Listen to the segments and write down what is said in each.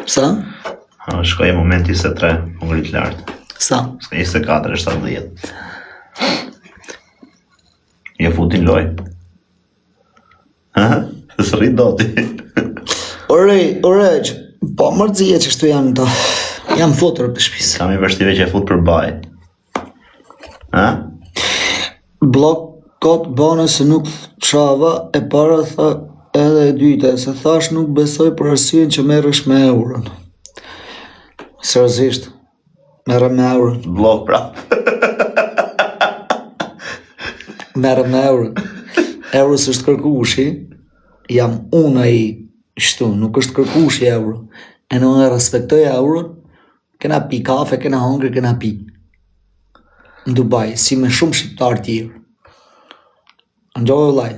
Sa? Shkoj moment 23, më ngrit lartë. Sa? 24, 70. Je futin loj. Së rrit doti. Ore, po mërzije që shtu janë ta. Jam fotur për shpis. Kam i vështive që e fut për baj. Blokot bane se nuk qava e para tha edhe e dyta, se thash nuk besoj për arsyen që merresh me euron. Seriozisht, merrem me euron. Blok pra. Merrem me euron. Euros është kërkushi, jam unë ai shtu, nuk është kërkushi euro. E në respektoj euron, kena pi kafe, kena hongër, kena pi. Në Dubai, si me shumë shqiptarë tjerë. Ndojë laj.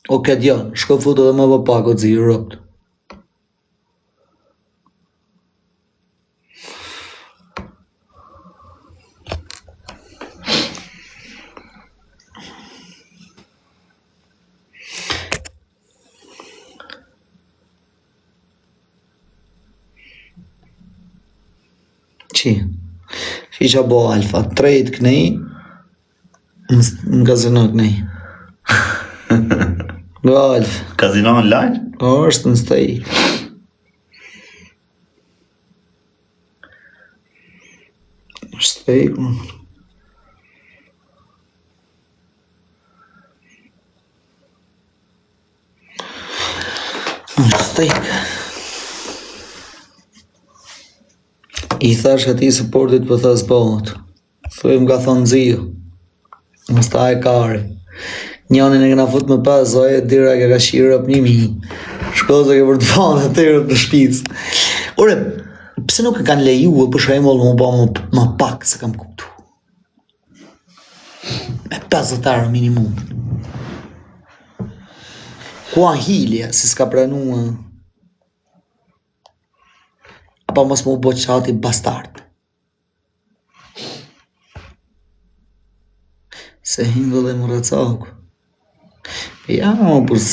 O këtë janë, shko futu dhe më pak o zirë rëptë. Që që bo alfa, trejt kënej, në kazino kënej. Go alfa. Kazino online? O, është në staj. është staj, është staj. I thash ati supportit për thas bëhët. Thuj më ka thonë zio. Mës ta e kari. Njanin e këna fut me 5 zoje, dira e ka shirë ap 1.000. Shkoza ke për të fanë të tërë të shpic. Ore, pse nuk e kanë leju e për shembull më ba më pak se kam kuptu. Me 50 euro minimum. Kua hilja, si s'ka pranua. Apo mos më bo qati bastard. Se hindu dhe më rëcaku. Ja, më bus.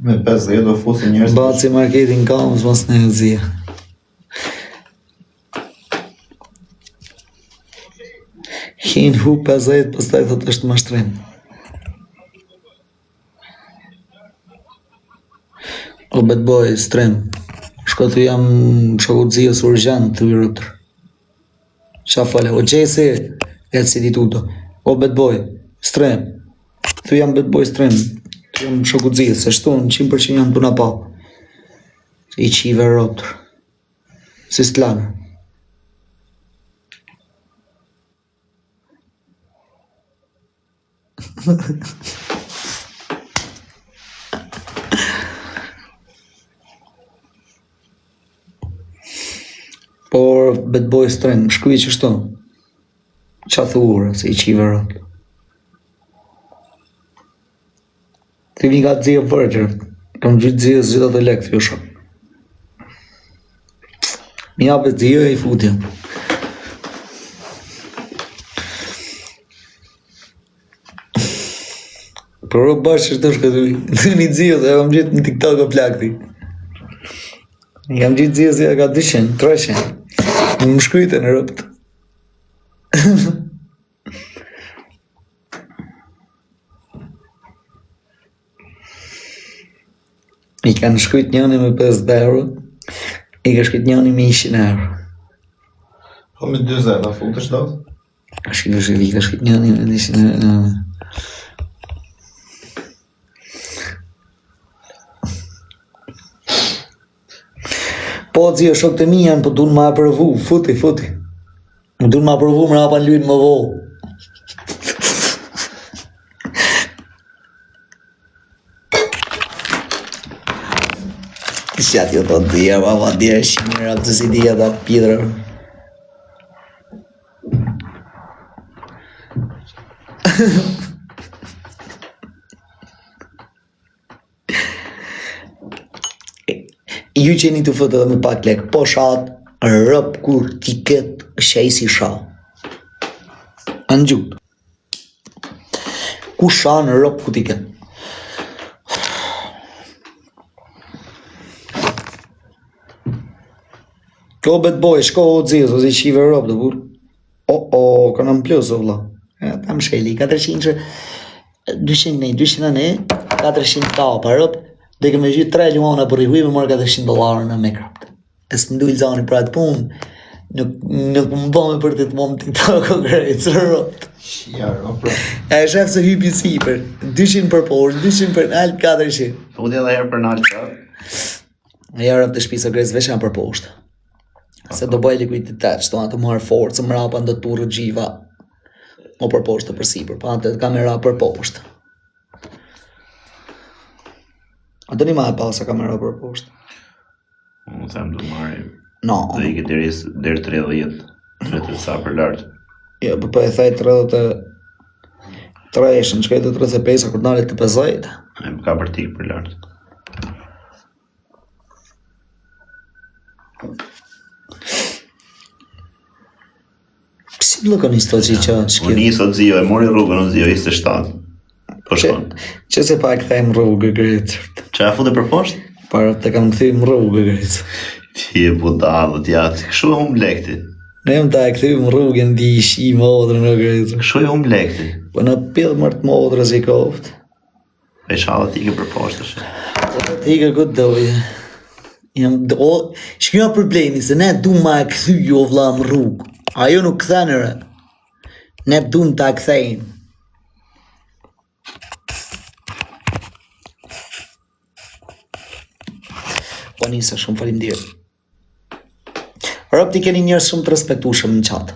Me 50 do fusi njerëz. Baci marketing kamës mas në e zia. Hin hu 50, pastaj thot është mashtrim. O bad boy, strem. Shko të jam shoku të zia urgent të virutër. Qa fale, o gjesi, e si dituto. O bad boy, strem. Të jam bad boy strem. Të jam shoku të zia, se shtu në 100% janë të në pa. I qive rotër. Si s'tlanë. Por bad boy streng, shkruaj që shto. Qa thurë, se i qive rot. Ti mi ka të zhja përgjër. Kam gjithë zhja së gjitha të lektë, jo shok. Mi apet zhja i futja. Por o bashkë është shkëtu. Një zhja dhe kam gjithë në TikTok o plakti. Kam gjithë zhja se ka 200, 300. Më shkryte në rëpt. I kanë shkryt njëni me 50 euro, i ka shkryt njëni me 100 euro. Po me 20, a full të shtot? I ka shkryt njëni me 100 euro. Po zio shok të mi janë, po dunë ma aprovu, futi. Më dunë ma aprovu, më rapan lujnë më vo. Shatë jo të dhja, ma dhja shimira të si dhja të pidrë. Ju qeni të fëtë edhe me pak lek, po shatë, rëp kur ti ketë shej si sha. Në gjutë. Ku sha në rëp ku ti ketë. Kjo bet boj, shko o dzizë, o zi qive rëp dhe burë. Ka në më plus, o vla. Ta më shkeli, 400, 200 ne, 400 ka pa rëp, dhe keme gjithë 3 luana për i huj me marrë $400 në Minecraft. E së më dujë zani për atë punë, nuk më bëme për të të mëmë TikTok o grejtë, së rëpët. E shef se hypi si për, 200 për poshtë, 200 për nalë, 400. Fudi edhe herë për nalë qatë. E jarë të shpisë o grejtë veç janë për poshtë. Se do bëj likuiditet, që të marrë forcë, më rapa në të rëgjiva, o për poshtë për sipër, pa të kamera për poshtë. A do një ma e pasa kamera për poshtë? Unë them du marri. No. Do i këtë deri 30 sa për lartë. Jo, për e thaj 33, që këtë 35, kur nalit të 50. E më ka për tikë për lartë. Si blokon një sto që i që Unë njësë o Zio, e mori rrugën o Zio, 27. Po shkon. Që se pa e këthejmë rrugë, gërëtë. Që e fude për poshtë? Para të kam këthejmë rrugë, gërëtë. Ti e budalë, t'jatë. Këshu e hum lekti. Ne jam të e këthejmë rrugën di shi modrë në gërëtë. Këshu e hum lekti. Po në pillë mërtë modrë zi koftë. E shala t'ike për poshtë është. T'ike këtë doje. Shkjo problemi se ne du ma e këthy jo vla më rrugë. Ajo nuk këthenëre. Ne du më ta këthejnë. Po njëse shumë falimdirë. Rëp t'i keni njërës shumë të respektushëm në qatë.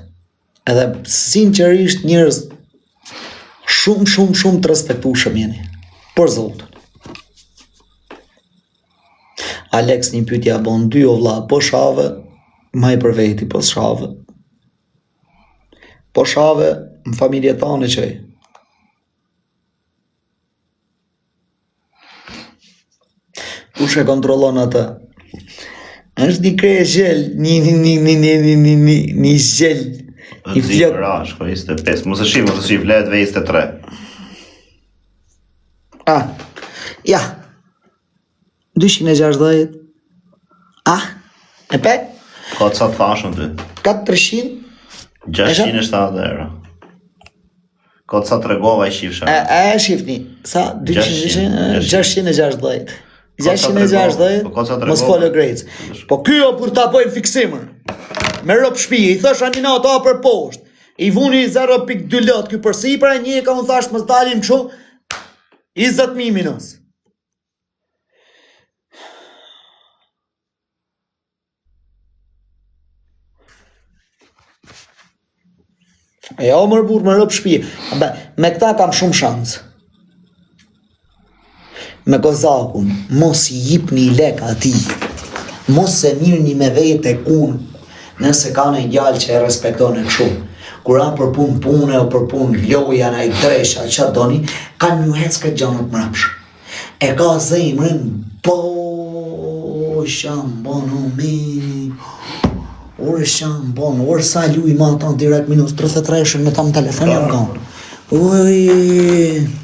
Edhe sinqerisht njërës shumë të respektushëm jeni. Për zotën. Alex një pytja bon 2 o vla, po shave, ma i për veti, po shave. Po shave, në familje tane qëj. Kush e kontrolon atë? Është një krej gjell, një gjell, një Zio ra, shko 25. Mos e shi, vlet ve 23. Ja. 260. E pek? Ka të sa të fashën ty? 400. 670 euro. Ka të sa të regova i shifësha. E shifni. Sa? 660. 660, mos folë grejtës. Po kjo për ta pojnë fiksimër. Me rëp shpije, i thësha një natë a për poshtë. I vuni 0.2 lot kjo për sipra, një e ka unë thashtë mos dalim këshu 20.000 minus. E ja o mërë burë me rëp shpije. Me këta kam shumë shansë. Me kozakun, mos i jip një lek ati, mos se mirë një me vete kun, nëse ka në gjallë që e respekton e këshu. Kur anë për punë o për punë loja në i dresha që doni, ka një hecë këtë gjanët mrapsh. E ka zemrën, po shambon o me, ore shambon, ore sa luj ma ta direkt minus 33 me ta më telefon jam ka. Oj.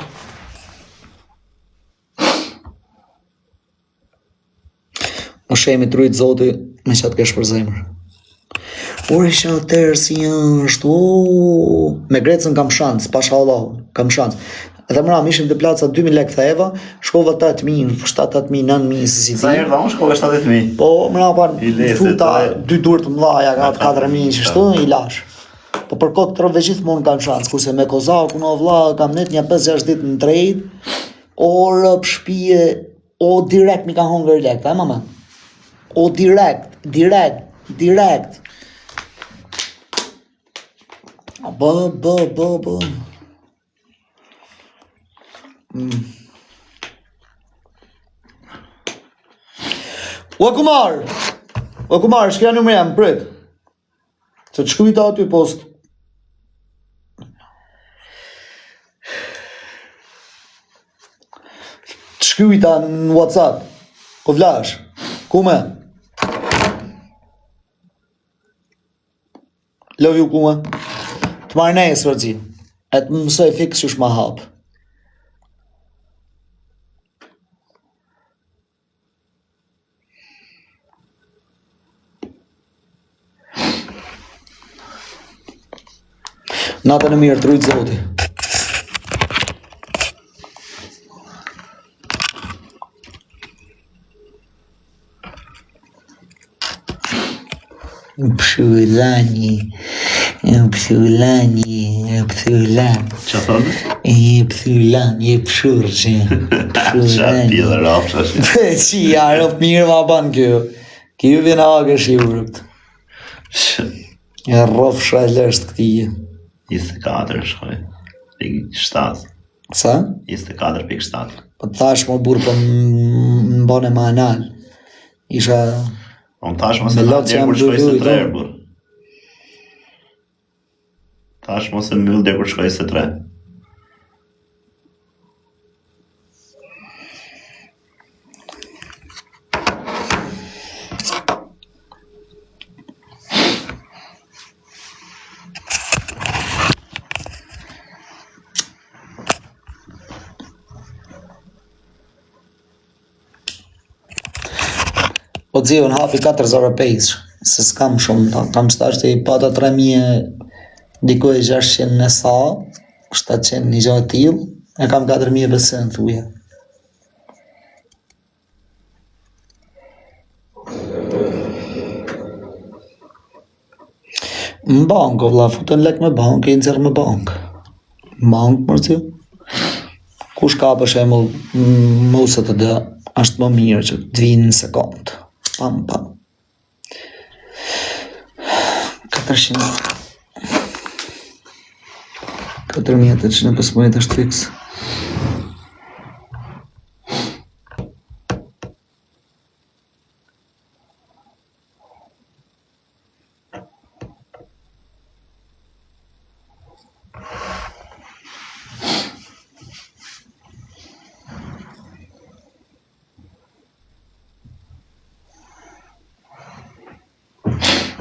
Më shemi të rujtë zoti me që atë kesh për zemër. Ore shë atërë si është, me Grecën kam shansë, pasha Allahun, kam shansë. Edhe mëram ishim të placa 2.000 lek theva, shkova 8.000, 7.000, 9.000, si ti. Sa herë dha unë shkova 7.000? Po, mëram par, futa 2 durë të mlaja, ka 4.000 që shtu, i lash. Po për këtë trove gjithmonë kam shansë, kurse me Kozakun o vlla, kam net një 5-6 ditë në trejt, orë për shpije, o direkt mi ka hongër lek, ta mama? O direkt. Bë. O Kumar, shkja numër jam, prit. Se të shkujta aty post. Të shkujta në WhatsApp. O Vlash, kume? Love you, kume. Të marrë nesër, rëzi. E të mësoj fix që shma hapë. Natën e mirë, të rujtë zoti. Pshulani. Qa thonë? Je pshurë që. Qa pjellë rafë që. Qi, arëp mirë ma ban kjo. Kjo vjen agë shqivërët. E rrofë shajlesht këtije. 24 shkoj. 7. Sa? 24.7. Po tash më burë për më bane ma anal. Isha... Unë tash mos e më djerë kur shkoj se 3 herë, burë. Tash mos e më djerë kur shkoj se 3. Po dzio në hapi 4.05, se s'kam shumë, kam stash të i pata 3.000, dikoj 600 në sa, 700 një gjatë t'il, e kam 4.500 thuja. Në bank, o vla, futën lek me bank, e nëzirë me bank. Bank, mërëzio. Kush ka për shemull, mosë të dhe, ashtë më mirë që të vinë në sekundë. Pam. 400. 4.850 është fix.